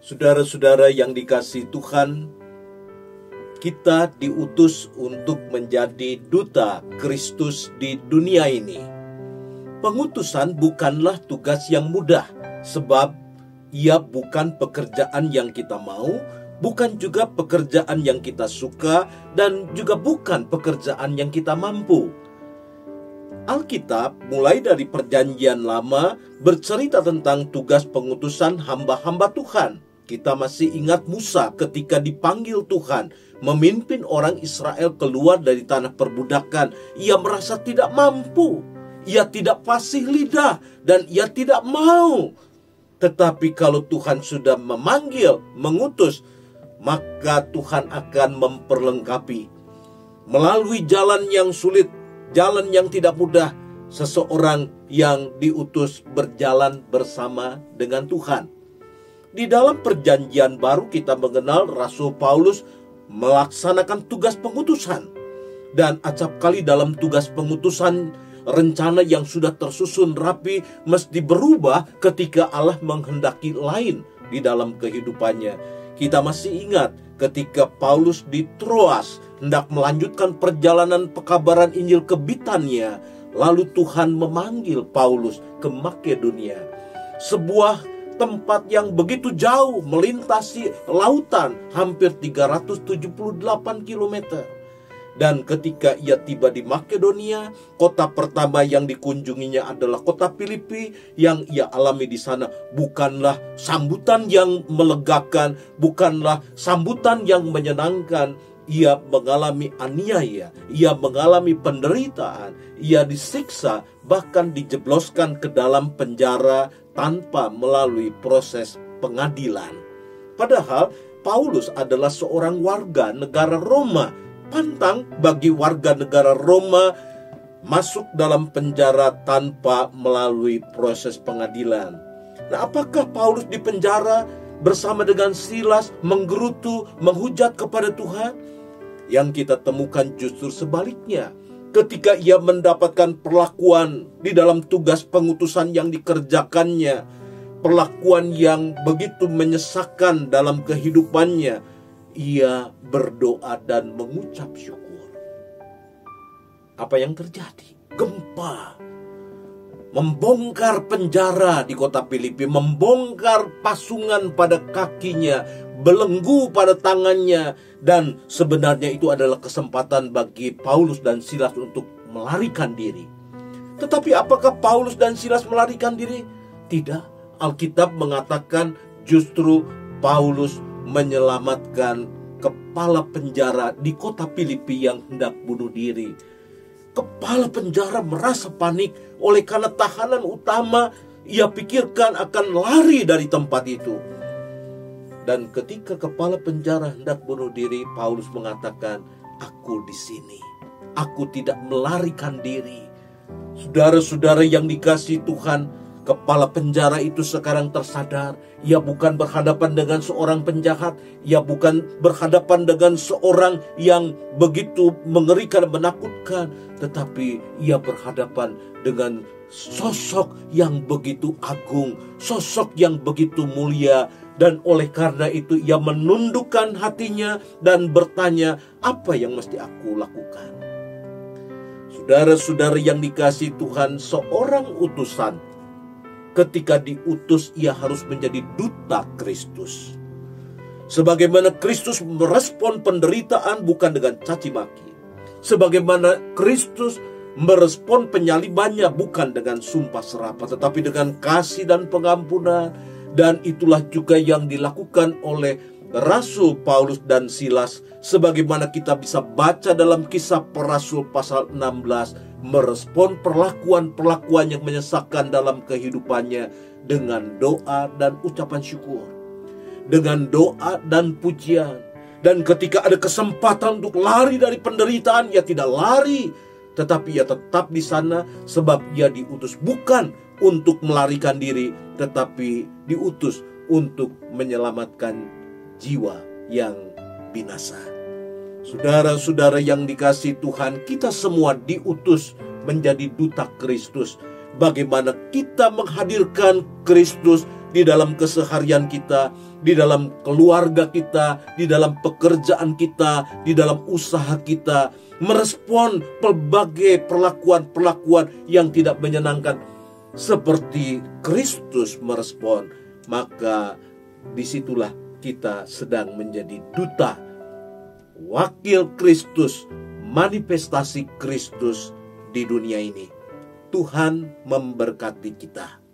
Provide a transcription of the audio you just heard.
Saudara-saudara yang dikasihi Tuhan, kita diutus untuk menjadi duta Kristus di dunia ini. Pengutusan bukanlah tugas yang mudah, sebab ia bukan pekerjaan yang kita mau, bukan juga pekerjaan yang kita suka, dan juga bukan pekerjaan yang kita mampu. Alkitab mulai dari Perjanjian Lama bercerita tentang tugas pengutusan hamba-hamba Tuhan. Kita masih ingat Musa ketika dipanggil Tuhan memimpin orang Israel keluar dari tanah perbudakan. Ia merasa tidak mampu, ia tidak fasih lidah, dan ia tidak mau. Tetapi kalau Tuhan sudah memanggil, mengutus, maka Tuhan akan memperlengkapi. Melalui jalan yang sulit, jalan yang tidak mudah, seseorang yang diutus berjalan bersama dengan Tuhan. Di dalam Perjanjian Baru kita mengenal Rasul Paulus melaksanakan tugas pengutusan. Dan acap kali dalam tugas pengutusan, rencana yang sudah tersusun rapi mesti berubah ketika Allah menghendaki lain di dalam kehidupannya. Kita masih ingat ketika Paulus di Troas hendak melanjutkan perjalanan pekabaran Injil ke Bitania, lalu Tuhan memanggil Paulus ke Makedonia, sebuah tempat yang begitu jauh, melintasi lautan hampir 378 km. Dan ketika ia tiba di Makedonia, kota pertama yang dikunjunginya adalah kota Filipi. Yang ia alami di sana bukanlah sambutan yang melegakan, bukanlah sambutan yang menyenangkan. Ia mengalami aniaya, ia mengalami penderitaan, ia disiksa, bahkan dijebloskan ke dalam penjara tanpa melalui proses pengadilan. Padahal Paulus adalah seorang warga negara Roma. Pantang bagi warga negara Roma masuk dalam penjara tanpa melalui proses pengadilan. Nah, apakah Paulus di penjara bersama dengan Silas menggerutu, menghujat kepada Tuhan? Yang kita temukan justru sebaliknya. Ketika ia mendapatkan perlakuan di dalam tugas pengutusan yang dikerjakannya, perlakuan yang begitu menyesakkan dalam kehidupannya, ia berdoa dan mengucap syukur. Apa yang terjadi? Gempa membongkar penjara di kota Filipi, membongkar pasungan pada kakinya, belenggu pada tangannya, dan sebenarnya itu adalah kesempatan bagi Paulus dan Silas untuk melarikan diri. Tetapi apakah Paulus dan Silas melarikan diri? Tidak. Alkitab mengatakan justru Paulus menyelamatkan kepala penjara di kota Filipi yang hendak bunuh diri. Kepala penjara merasa panik oleh karena tahanan utama ia pikirkan akan lari dari tempat itu. Dan ketika kepala penjara hendak bunuh diri, Paulus mengatakan, "Aku di sini. Aku tidak melarikan diri." Saudara-saudara yang dikasihi Tuhan, kepala penjara itu sekarang tersadar. Ia bukan berhadapan dengan seorang penjahat. Ia bukan berhadapan dengan seorang yang begitu mengerikan dan menakutkan. Tetapi ia berhadapan dengan sosok yang begitu agung, sosok yang begitu mulia. Dan oleh karena itu ia menundukkan hatinya dan bertanya, apa yang mesti aku lakukan? Saudara-saudara yang dikasihi Tuhan, seorang utusan, ketika diutus ia harus menjadi duta Kristus. Sebagaimana Kristus merespon penderitaan bukan dengan caci maki. Sebagaimana Kristus merespon penyalibannya bukan dengan sumpah serapah, tetapi dengan kasih dan pengampunan. Dan itulah juga yang dilakukan oleh Rasul Paulus dan Silas. Sebagaimana kita bisa baca dalam Kisah Para Rasul pasal 16. Merespon perlakuan-perlakuan yang menyesakkan dalam kehidupannya dengan doa dan ucapan syukur, dengan doa dan pujian. Dan ketika ada kesempatan untuk lari dari penderitaan, ia tidak lari, tetapi ia tetap di sana, sebab ia diutus bukan untuk melarikan diri, tetapi diutus untuk menyelamatkan jiwa yang binasa. Saudara-saudara yang dikasihi Tuhan, kita semua diutus menjadi duta Kristus. Bagaimana kita menghadirkan Kristus di dalam keseharian kita, di dalam keluarga kita, di dalam pekerjaan kita, di dalam usaha kita, merespon berbagai perlakuan-perlakuan yang tidak menyenangkan seperti Kristus merespon. Maka disitulah kita sedang menjadi duta, wakil Kristus, manifestasi Kristus di dunia ini. Tuhan memberkati kita.